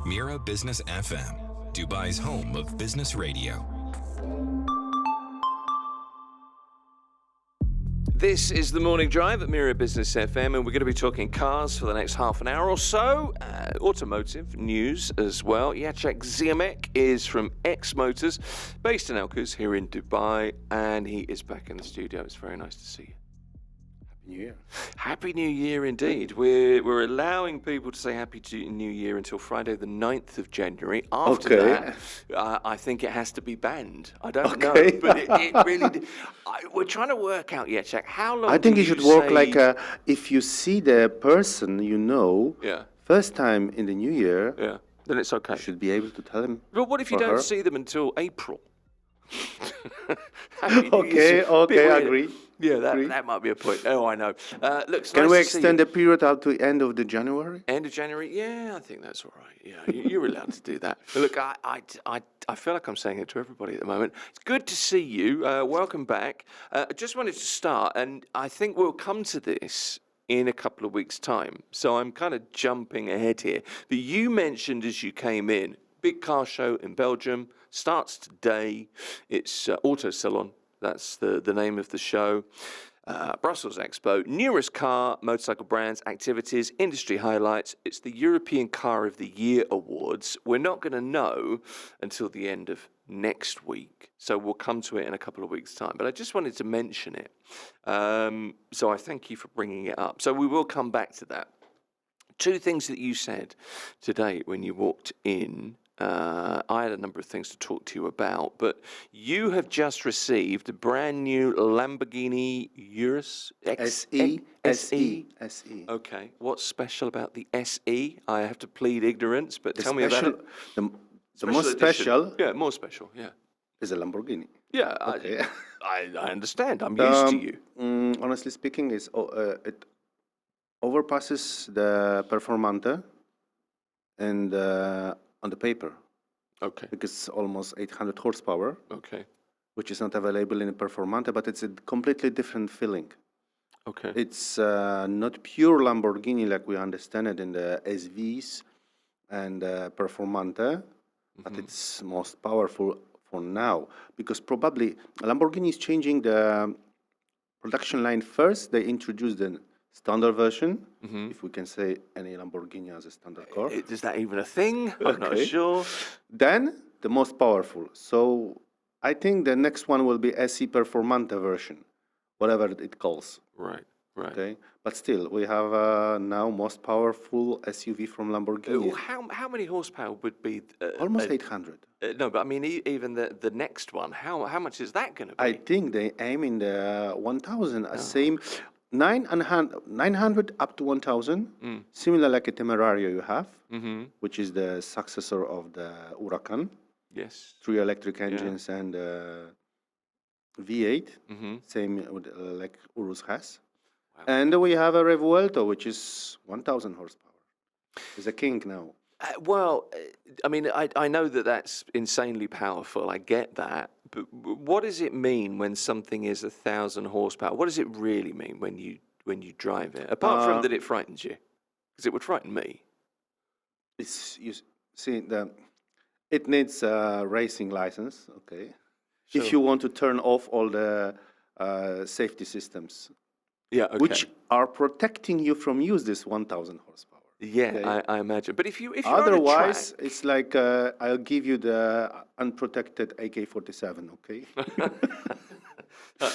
Mira Business FM, Dubai's home of business radio. This is the Morning Drive at Mira Business FM, and we're going to be talking cars for the next half an hour or so. Automotive news as well. Jacek Ziomek is from X Motors, based in Elliott here in Dubai, and he is back in the studio. It's very nice to see you. New Year. Happy New Year indeed. We're allowing people to say Happy New Year until Friday the 9th of January. After that, I think it has to be banned. I don't know, but it really... we're trying to work out, Jacek, how long I think do you should say... work like if you see the person you know first time in the New Year, then it's okay. you should be able to tell him. But what if you don't see them until April? Okay, I agree. Yeah, that might be a point. Oh, I know. Look, Can we extend the period out to the end of the January? End of January? Yeah, I think that's all right. Yeah, you're allowed to do that. But look, I feel like I'm saying it to everybody at the moment. It's good to see you. Welcome back. I just wanted to start, and I think we'll come to this in a couple of weeks' time. So I'm kind of jumping ahead here. But you mentioned as you came in, big car show in Belgium, starts today. It's Auto Salon. That's the name of the show. Brussels Expo, numerous car, motorcycle brands, activities, industry highlights. It's the European Car of the Year Awards. We're not going to know until the end of next week, so we'll come to it in a couple of weeks' time. But I just wanted to mention it. So I thank you for bringing it up. So we will come back to that. Two things that you said today when you walked in. I had a number of things to talk to you about, but you have just received a brand new Lamborghini Urus SE. Okay, what's special about the SE? I have to plead ignorance, but tell me about it. The most special? Yeah, more special, yeah. Is a Lamborghini. Yeah, okay. I understand. I'm used to you. Honestly speaking, it overpasses the Performante and on the paper. Okay. Because it's almost 800 horsepower. Okay. Which is not available in the Performante, but it's a completely different feeling. Okay. It's not pure Lamborghini like we understand it in the SVs and Performante, but it's most powerful for now. Because probably Lamborghini is changing the production line first. They introduced the standard version, if we can say any Lamborghini as a standard car. Is that even a thing? I'm not sure. Then the most powerful. So I think the next one will be SE Performante version, whatever it calls. Right. Okay, but still we have now most powerful SUV from Lamborghini. How many horsepower would be? Almost 800. No, but I mean even the next one. How much is that going to be? I think they aim in the 1,000. Same. 900 up to 1,000, similar like a Temerario you have, which is the successor of the Huracan. Yes. 3 electric engines and V8, same with, like Urus has. Wow. And we have a Revuelto, which is 1,000 horsepower. It's a king now. I mean, I know that that's insanely powerful. I get that. But what does it mean when something is 1,000 horsepower? What does it really mean when you drive it? Apart from that it frightens you, because it would frighten me. You see, it needs a racing license, okay? Sure. If you want to turn off all the safety systems, which are protecting you from use this 1,000 horsepower. Yeah, okay? I imagine. But if you otherwise, it's like I'll give you the unprotected AK-47, okay?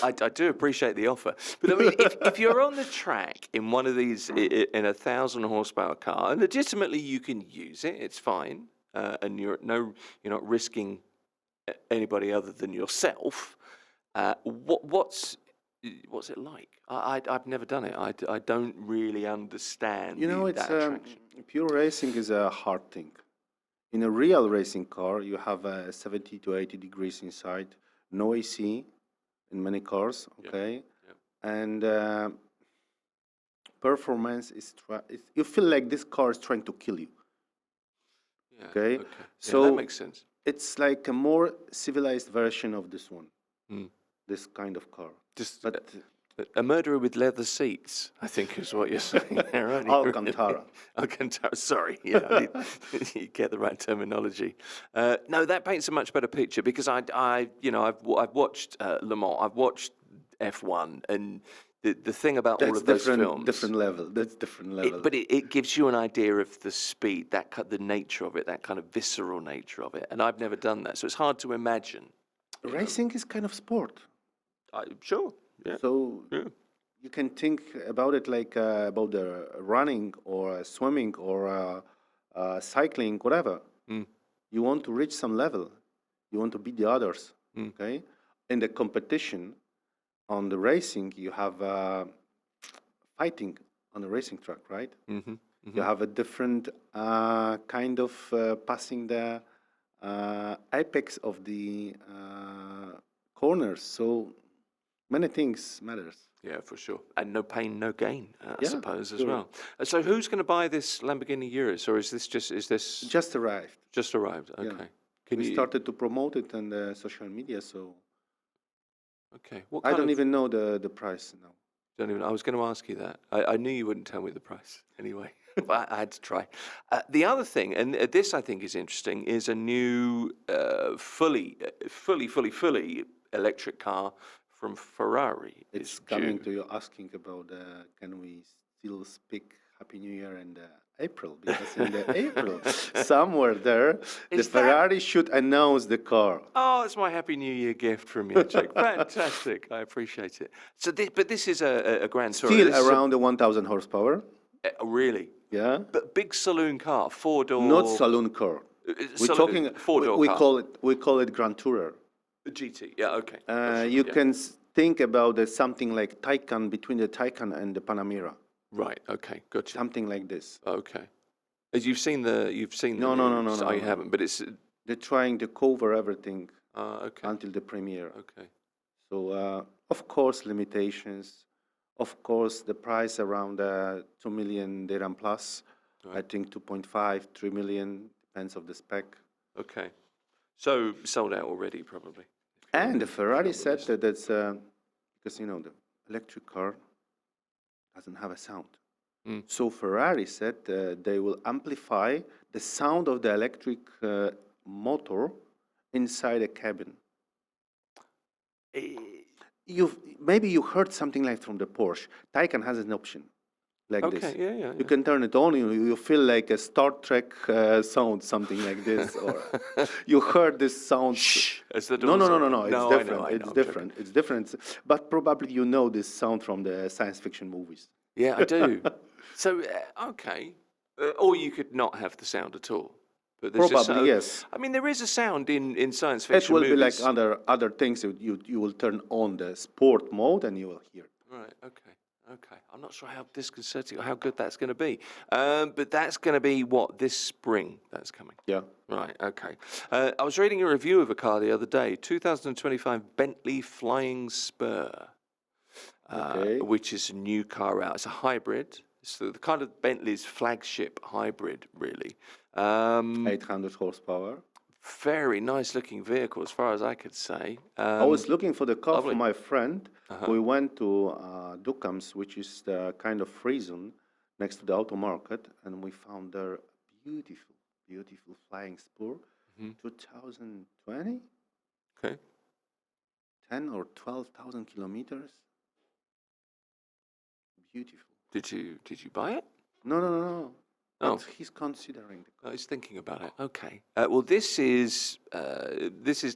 I do appreciate the offer, but I mean, if you're on the track in one of these in 1,000 horsepower car, and legitimately you can use it, it's fine, and you're not risking anybody other than yourself. What's it like? I've never done it. I don't really understand. It's pure racing is a hard thing. In a real racing car, you have 70 to 80 degrees inside, no AC in many cars, okay? Yeah. And performance is, you feel like this car is trying to kill you. Yeah, okay? So that makes sense. It's like a more civilized version of this one, this kind of car. A murderer with leather seats, I think is what you're saying there, aren't you? Alcantara. Alcantara, sorry. Yeah, you get the right terminology. No, that paints a much better picture because I've watched Le Mans, I've watched F1, and the thing about all That's of those different, films, different level. That's different level. but it gives you an idea of the speed, the nature of it, that kind of visceral nature of it, and I've never done that, so it's hard to imagine. Racing is kind of sport. Sure, yeah. So Yeah. you can think about it like about the running or swimming or cycling, whatever. Mm. You want to reach some level. You want to beat the others. Mm. Okay. In the competition, on the racing, you have fighting on the racing track, right? Mm-hmm. Mm-hmm. You have a different kind of passing the apex of the corners. So many things matters. Yeah, for sure. And no pain, no gain, I Yeah, suppose, as sure. well. So who's going to buy this Lamborghini Urus, or is this Just arrived. just arrived? Yeah. Okay. Can We you? started to promote it on the social media, so Okay. What I kind don't of? even know the price now. Don't even. I was going to ask you that. I knew you wouldn't tell me the price anyway. But I had to try. The other thing, and this I think is interesting, is a new fully electric car from Ferrari. It's is coming due. to you asking about can we still speak Happy New Year in the April? Because in the April, somewhere there, the Is that- Ferrari should announce the car. Oh, it's my Happy New Year gift from you, Jake. Fantastic. I appreciate it. So, but this is a Grand Tourer. Still This is around the 1,000 horsepower. really, Yeah. but big saloon car, 4-door. Not saloon car. We're talking. Four-door We car. call it Grand Tourer. A GT. Yeah. Okay. You Yeah. can think about something like Taycan, between the Taycan and the Panamera, Right. Okay. Gotcha. something like this. Okay. As you've seen the. No, no, no, no, Oh, no, you no. haven't. But it's. They're trying to cover everything Okay. until the premiere. Okay. So of course limitations, of course the price around 2 million dirham plus. Right. I think 2.5, 3 million, depends of the spec. Okay. So sold out already, probably. And the Ferrari the said list. that that's because the electric car doesn't have a sound. Mm. So Ferrari said they will amplify the sound of the electric motor inside a cabin. Maybe you heard something like from the Porsche. Taycan has an option like Okay. this. Yeah. You can turn it on. You feel like a Star Trek sound, something like this, or you heard this sound. Shh. As the No, doors no, no, are- no, no. It's No, I different. know, I It's know, I'm different. It's different. But probably you know this sound from the science fiction movies. Yeah, I do. So, okay. Or you could not have the sound at all. But there's just Probably, so- yes. I mean, there is a sound in science It fiction will movies. be like other things. You will turn on the sport mode and you will hear. Right, okay. I'm not sure how disconcerting or how good that's going to be. But that's going to be what, this spring that's coming? Yeah. Right, okay. I was reading a review of a car the other day, 2025 Bentley Flying Spur. Okay. Which is a new car out. It's a hybrid. It's the kind of Bentley's flagship hybrid, really. 800 horsepower. Very nice looking vehicle, as far as I could say. I was looking for the car lovely. for my friend. Uh-huh. We went to Dukams, which is the kind of free zone next to the auto market, and we found their beautiful, beautiful flying spur. 2020, Okay. 10 or 12,000 kilometers. Beautiful. Did you buy it? No, no, no, no. Oh. But he's considering the car. I was thinking about it. Okay. Well, this is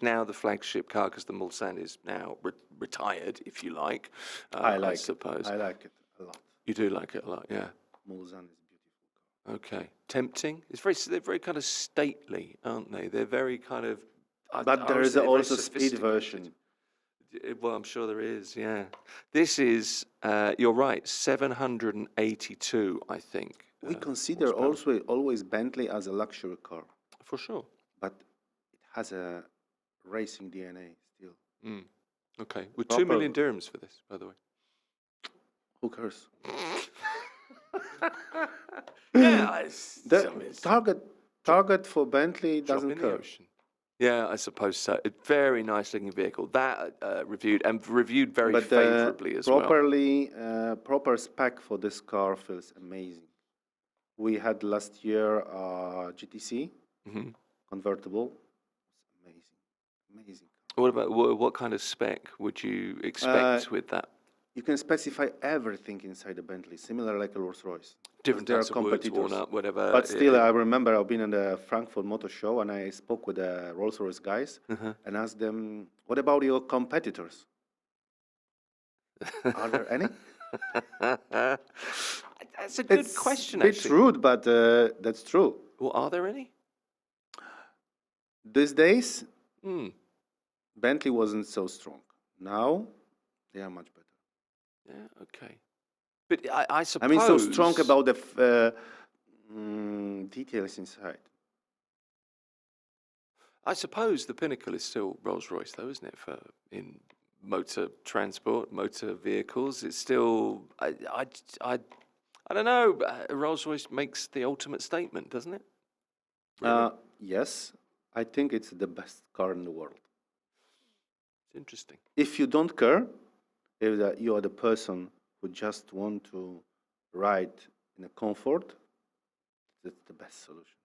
now the flagship car because the Mulsanne is now retired, if you like. I suppose. I like it a lot. You do like it a lot, yeah. Mulsanne is a beautiful car. Okay. Tempting. They're very kind of stately, aren't they? They're very kind of. But there is they're very also speed sophisticated. version. Well, I'm sure there is, yeah. This is, you're right, 782, I think. We consider horsepower. always Bentley as a luxury car, For sure. but it has a racing DNA still. Okay. With Proper- 2 million dirhams for this, by the way. Who cares? Yeah, The target for Bentley drop doesn't in the care. ocean. Yeah, I suppose so. A very nice looking vehicle. That reviewed very But favorably as well. proper spec for this car feels amazing. We had last year GTC Hmm. convertible. It's amazing, amazing. What about what kind of spec would you Uh, expect with that? you can specify everything inside the Bentley, similar like a Rolls-Royce. Different They are types of woods, worn competitors. up, whatever. But still, I remember I've been in the Frankfurt Motor Show and I spoke with the Rolls-Royce guys and asked them, "What about your competitors? Are there any?" That's a good It's question, a bit actually. rude, but that's true. Well, are there any? These days, Hmm. Bentley wasn't so strong. Now, they are much better. Yeah. Okay. But I suppose. I mean, so strong about the details inside. I suppose the pinnacle is still Rolls-Royce, though, isn't it? For in motor transport, motor vehicles, it's still. I don't know. Rolls-Royce makes the ultimate statement, doesn't it? Really? Yes, I think it's the best car in the world. It's interesting. If you don't care, if you are the person who just want to ride in a comfort, that's the best solution.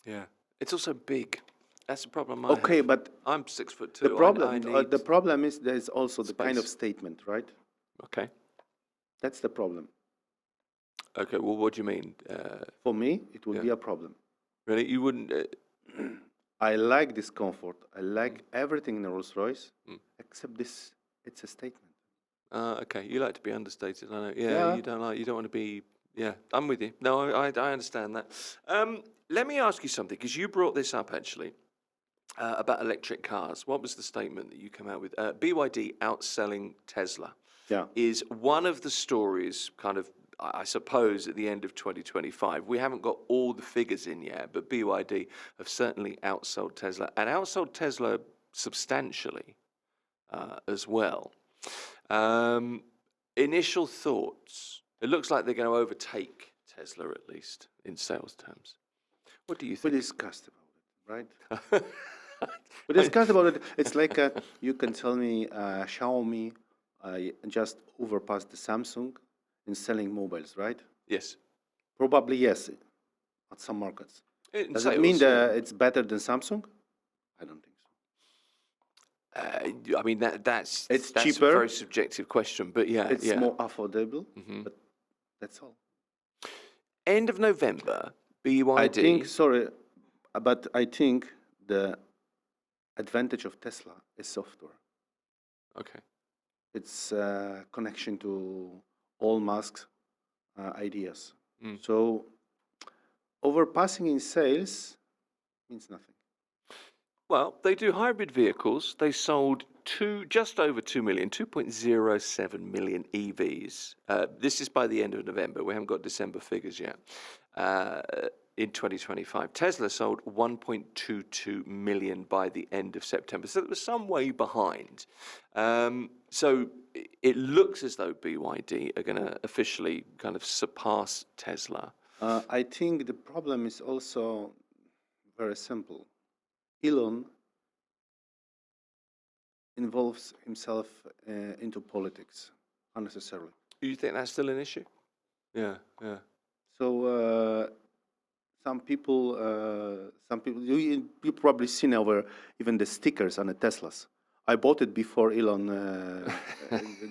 Yeah. It's also big. That's the problem I Okay, have. but I'm 6'2". the problem, I need the problem is there's also the kind of space. statement, right? Okay. That's the problem. Okay. Well, what do you mean? For me, it would Yeah. be a problem. Really? You wouldn't? I like this comfort. I like everything in a Rolls-Royce, Mm. except this. It's a statement. Okay. You like to be understated. I know. Yeah. Yeah. You don't like. You don't want to be. Yeah. I'm with you. No, I understand that. Let me ask you something, because you brought this up actually about electric cars. What was the statement that you came out with? BYD outselling Tesla. Yeah. Is one of the stories, kind of, I suppose, at the end of 2025. We haven't got all the figures in yet, but BYD have certainly outsold Tesla, and outsold Tesla substantially as well. Initial thoughts. It looks like they're going to overtake Tesla, at least in sales terms. What do you We think? discussed about it, right? We discussed about it. It's like you can tell me Xiaomi just overpassed the Samsung in selling mobiles, right? Yes. Probably yes, at some markets. In Does it mean sales, yeah. that it's better than Samsung? I don't think so. I mean that's It's a cheaper. very subjective question, but yeah, It's yeah. more affordable, Mhm. but that's all. End of November, BYD. I think, sorry, but I think the advantage of Tesla is software. Okay. It's connection to all Musk's ideas. Mm. So overpassing in sales means nothing. Well, they do hybrid vehicles. They sold just over 2 million, 2.07 million EVs. This is by the end of November. We haven't got December figures yet. In 2025, Tesla sold 1.22 million by the end of September. So it was some way behind. So it looks as though BYD are going to officially kind of surpass Tesla. I think the problem is also very simple. Elon involves himself into politics unnecessarily. Do you think that's still an issue? Yeah, yeah. So some people, you probably seen over even the stickers on the Teslas. I bought it before Elon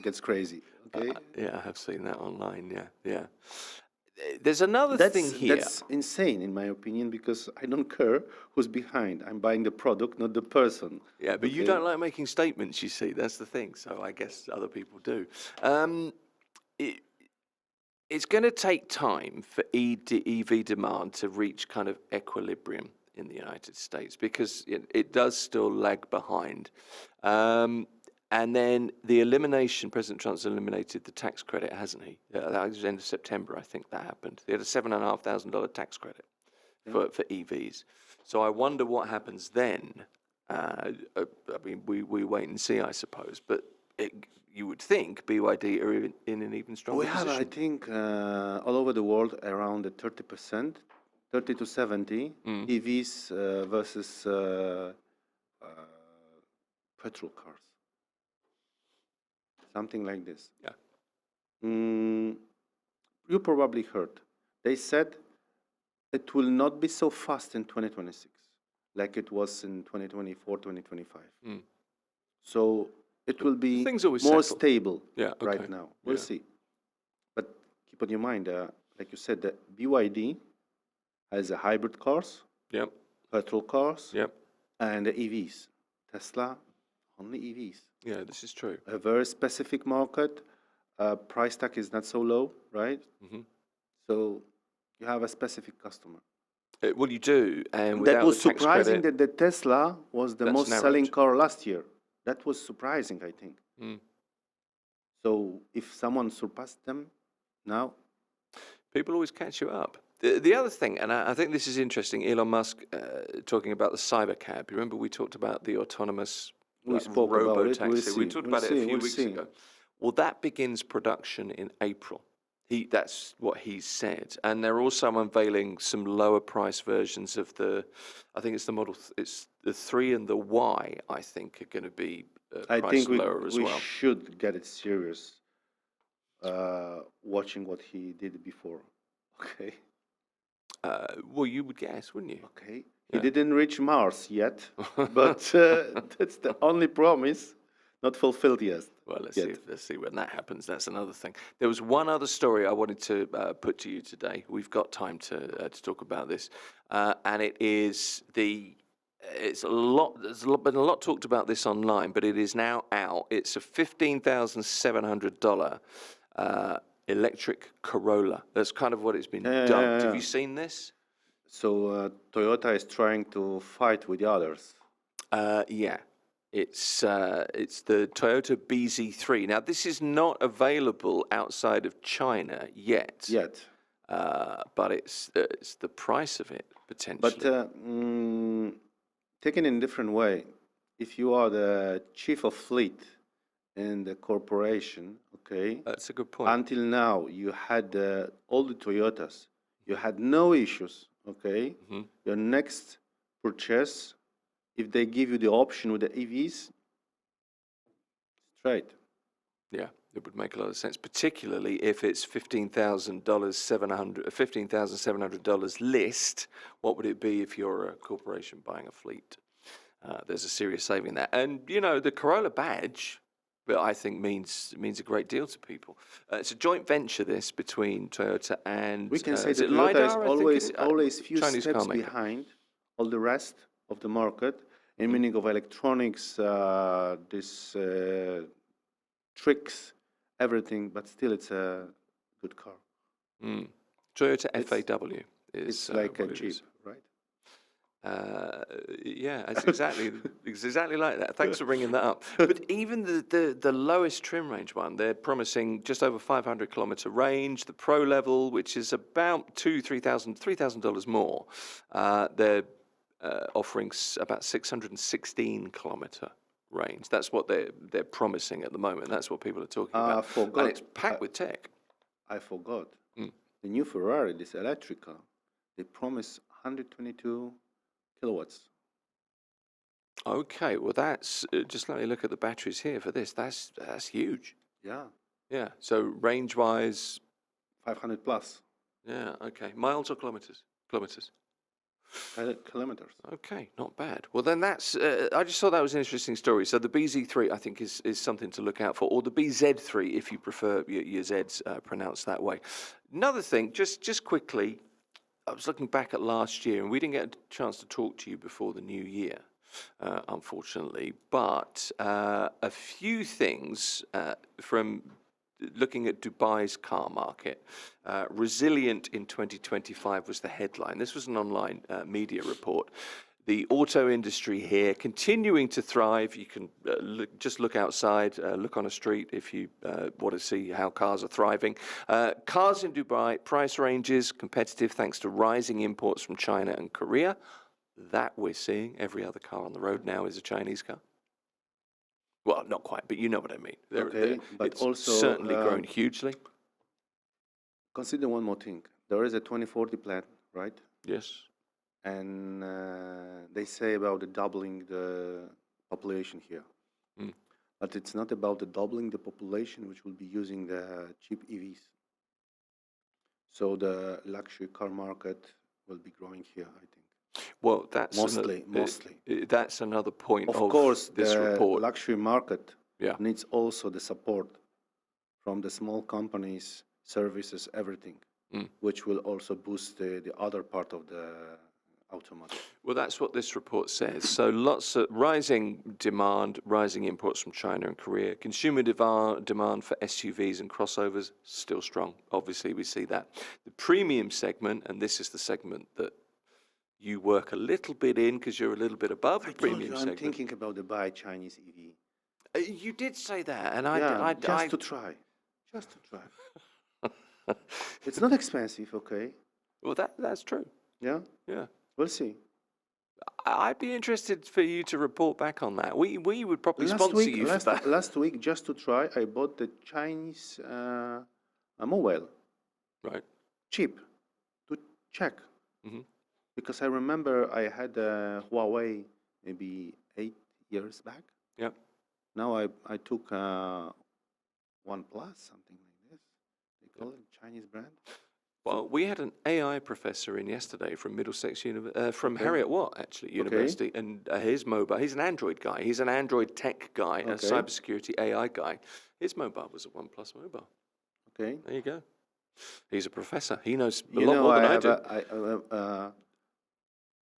gets crazy. Okay, Yeah, I have seen that online. Yeah, yeah. There's another thing here. that's insane in my opinion because I don't care who's behind. I'm buying the product, not the person. Yeah, but you Okay? don't like making statements, you see. That's the thing. So I guess other people do. It's going to take time for EV demand to reach kind of equilibrium in the United States because it does still lag behind. And then the elimination, President Trump's eliminated the tax credit, hasn't he? That was the end of September, I think that happened. He had a $7,500 tax credit for EVs. So I wonder what happens then. I mean, we wait and see, I suppose. But you would think BYD are in an even stronger We have, position. I think, all over the world around the 30%, 30 to 70 EVs versus petrol cars. Something like this. Yeah. You probably heard. They said it will not be so fast in 2026 like it was in 2024, 2025. So it will be Things always more settle. stable Yeah, right okay. now. We'll Yeah. see. But keep on your mind, like you said, the BYD has a hybrid cars, Yep. petrol cars, Yep. and the EVs. Tesla, only EVs. Yeah, this is true. A very specific market. Price tag is not so low, right? So you have a specific customer. Well, you do, and That without was the tax surprising credit, that the Tesla was the That's most narrowed. selling car last year. That was surprising, I think. Mm. So if someone surpassed them now, people always catch you up. The other thing, and I think this is interesting, Elon Musk talking about the cyber cab. You remember we talked about the autonomous we spoke about it. robo-taxi? We'll see. We talked We'll about it see. a few We'll weeks see. ago. Well, that begins production in April. That's what he said. And they're also unveiling some lower price versions of I think it's the model, it's the 3 and the Y, I think, are going to be I priced think lower as we well. should get it serious. Watching what he did before. Okay. Well, you would guess, wouldn't you? Okay. Yeah. He didn't reach Mars yet, but that's the only promise not fulfilled yet. Well, let's Yet. see when that happens. That's another thing. There was one other story I wanted to put to you today. We've got time to talk about this, and it is it's a lot. Been a lot talked about this online, but it is now out. It's a $15,700 electric Corolla. That's kind of what it's been dubbed. yeah. Have you seen this? So Toyota is trying to fight with the others. Yeah. It's the Toyota BZ3. Now, this is not available outside of China yet. But it's the price of it potentially. But taken in a different way, if you are the chief of fleet in the corporation, okay, That's a good point. until now you had all the Toyotas, you had no issues, okay. Your next purchase, if they give you the option with the EVs, straight. Yeah, it would make a lot of sense, particularly if it's $15,700 list. What would it be if you're a corporation buying a fleet? There's a serious saving there, and the Corolla badge, that I think means a great deal to people. It's a joint venture, this, between Toyota and. We can say is that it Toyota LiDAR, is I think it always few Chinese steps car maker. behind all the rest of the market in meaning of electronics, this tricks, everything, but still it's a good car. Toyota It's- FAW is It's like a what it Jeep, is. right? Yeah, it's exactly like that. Thanks for bringing that up. But even the lowest trim range one, they're promising just over 500 kilometer range. The Pro level, which is about $3,000 more, they're offering about 616 kilometer range. That's what they're promising at the moment. That's what people are talking about. I forgot. And it's packed with tech. I forgot. The new Ferrari, this electric car, they promise 122 kilowatts. Okay, well that's just let me look at the batteries here for this. That's huge. Yeah, Yeah. So range wise, 500 plus yeah. Okay, miles or kilometers? Kilometers. kilometers. Okay, not bad. Well, then that's. I just thought that was an interesting story. So the BZ3, I think, is something to look out for, or the BZ3 if you prefer your Zs pronounced that way. Another thing, just quickly, I was looking back at last year, and we didn't get a chance to talk to you before the new year, unfortunately. But a few things from looking at Dubai's car market. Resilient in 2025 was the headline. This was an online media report. The auto industry here continuing to thrive. You can just look outside, look on a street if you want to see how cars are thriving. Cars in Dubai, price ranges competitive thanks to rising imports from China and Korea. That we're seeing. Every other car on the road now is a Chinese car. Well, not quite, but you know what I mean. But it's also certainly grown hugely. Consider one more thing. There is a 2040 plan, right? Yes. and they say about the doubling the population here. Mm. But it's not about the doubling the population, which will be using the cheap EVs. So the luxury car market will be growing here, I think. Well, that's Mostly. that's another point Of of course, this the report. luxury market Yeah. needs also the support from the small companies, services, everything, which will also boost the other part of the automotive. Well, that's what this report says. So lots of rising demand, rising imports from China and Korea. Consumer demand for SUVs and crossovers, still strong. Obviously, we see that. The premium segment, and this is the segment that you work a little bit in because you're a little bit above the I told premium you, I'm segment. thinking about the buy Chinese EV. You did say that, and Just to try. Just to try. It's not expensive, okay? Well, that's true. Yeah, Yeah. we'll see. I'd be interested for you to report back on that. We would probably sponsor you for that. Last week, just to try, I bought the Chinese mobile, Right. cheap, to check. Mm-hmm. Because I remember I had a Huawei maybe 8 years back. Yep. Now I took OnePlus, something like this. They call it Chinese brand. Well, we had an AI professor in yesterday from Middlesex from Harriet Watt, actually, University, and his mobile, he's an Android guy. He's an Android tech guy, a cybersecurity AI guy. His mobile was a OnePlus mobile. Okay. There you go. He's a professor. He knows a lot more than I do.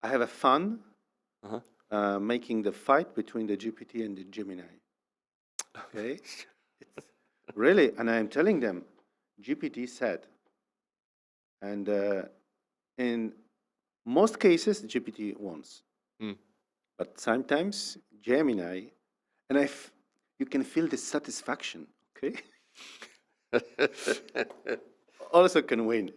I have a fun making the fight between the GPT and the Gemini. Okay? It's really, and I'm telling them, GPT said, and in most cases, GPT wins. But sometimes Gemini, and you can feel the satisfaction, okay? Also can win.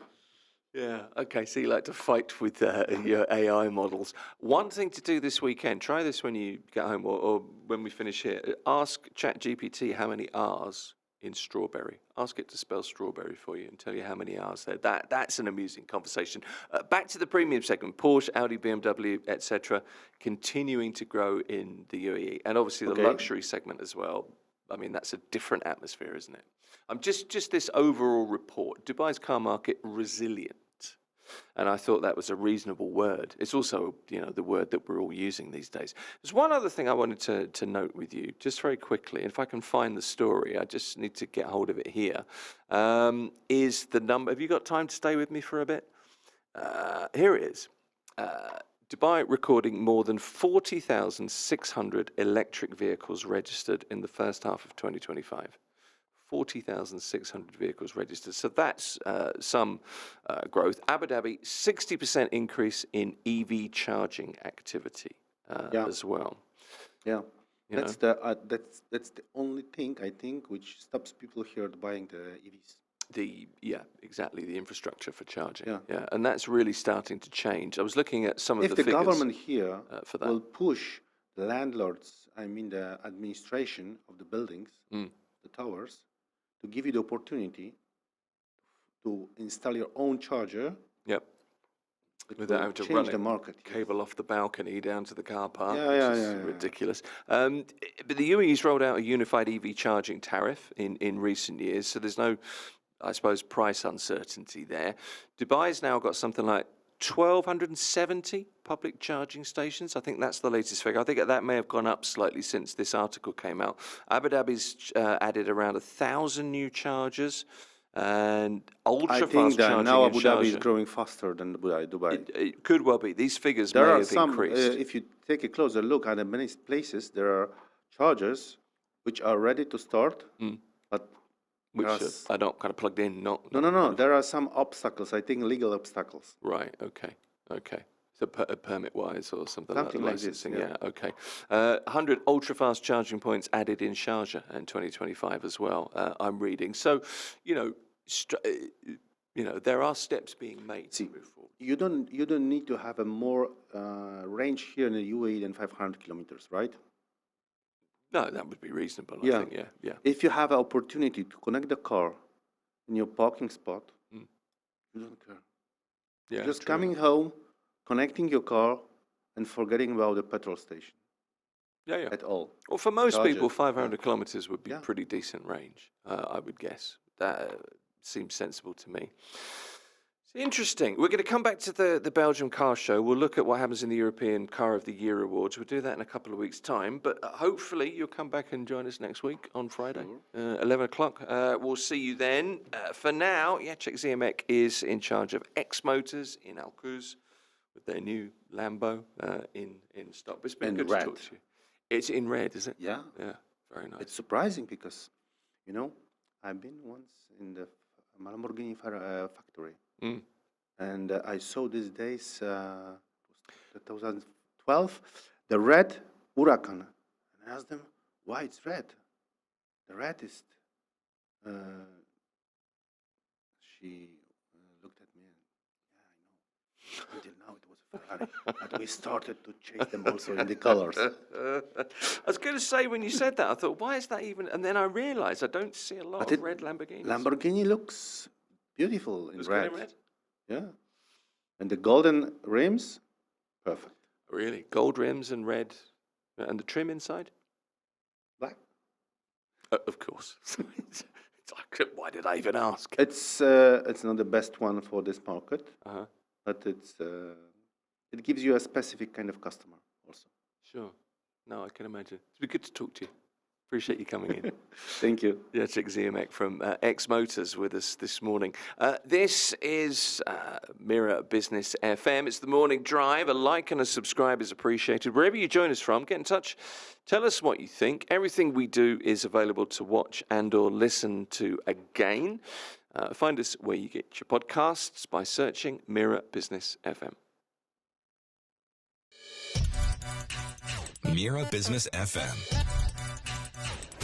Yeah, okay, so you like to fight with your AI models. One thing to do this weekend, try this when you get home or when we finish here. Ask ChatGPT how many R's in strawberry. Ask it to spell strawberry for you and tell you how many R's there. That's an amusing conversation. Back to the premium segment, Porsche, Audi, BMW, etc., continuing to grow in the UAE. And obviously the luxury segment as well. I mean, that's a different atmosphere, isn't it? Just this overall report, Dubai's car market resilient. And I thought that was a reasonable word. It's also, the word that we're all using these days. There's one other thing I wanted to note with you, just very quickly. If I can find the story, I just need to get hold of it here. Is the number, have you got time to stay with me for a bit? Here it is. Dubai recording more than 40,600 electric vehicles registered in the first half of 2025. 40,600 vehicles registered. So that's some growth. Abu Dhabi, 60% increase in EV charging activity as well. Yeah, that's the only thing I think which stops people here buying the EVs. Exactly, the infrastructure for charging. Yeah, and that's really starting to change. I was looking at some of the figures. If the government here for that. will push the landlords, I mean the administration of the buildings, the towers, to give you the opportunity to install your own charger. Yep. Without having to change run the market. Cable off the balcony down to the car park, which is ridiculous. But the UAE's rolled out a unified EV charging tariff in recent years, so there's no, I suppose, price uncertainty there. Dubai's now got something like 1,270 public charging stations. I think that's the latest figure. I think that may have gone up slightly since this article came out. Abu Dhabi's added around 1,000 new chargers and ultra-fast charging. I think that now Abu Dhabi is growing faster than Dubai. It could well be. These figures may have increased. If you take a closer look at many places, there are chargers which are ready to start, but which are not kind of plugged in. No. There are some obstacles. I think legal obstacles. Right. Okay. So permit-wise or something like licensing. Like this, yeah. Okay. 100 ultra-fast charging points added in Sharjah in 2025 as well. I'm reading. So, there are steps being made to move forward. You don't need to have a more range here in the UAE than 500 kilometers, right? No, that would be reasonable. I think. Yeah. If you have an opportunity to connect the car in your parking spot, you don't care. Yeah. Just coming home, connecting your car and forgetting about the petrol station Yeah. at all. Well, for most Charge people, it. 500 kilometers would be Yeah. pretty decent range, I would guess. That seems sensible to me. It's interesting. We're going to come back to the Belgium car show. We'll look at what happens in the European Car of the Year Awards. We'll do that in a couple of weeks' time. But hopefully you'll come back and join us next week on Friday, 11 o'clock. We'll see you then. For now, Jacek Ziomek is in charge of X Motors in Alcuz with their new Lambo in stock. It's been In good red. to talk to you. It's in red, is it? Yeah. Yeah, very nice. It's surprising because, I've been once in the Lamborghini factory. Mm. And I saw these days, 2012, the red Huracan. And I asked them, why it's red? The red is, she looked at me and, yeah, I know. Until now it was a Ferrari. But we started to chase them also in the colors. I was going to say, when you said that, I thought, why is that even? And then I realized I don't see a lot But of red Lamborghinis. Lamborghini looks beautiful in Looks red. good in red? Yeah. And the golden rims, perfect. Really? Gold rims and red. And the trim inside? Black. Of course. It's like, why did I even ask? It's not the best one for this market, Uh-huh. but it gives you a specific kind of customer also. Sure. No, I can imagine. It's been good to talk to you. Appreciate you coming in. Thank you. Jacek Ziomek from X Motors with us this morning. This is Mira Business FM. It's the morning drive. A like and a subscribe is appreciated. Wherever you join us from, get in touch. Tell us what you think. Everything we do is available to watch and or listen to again. Find us where you get your podcasts by searching Mira Business FM. Mira Business FM.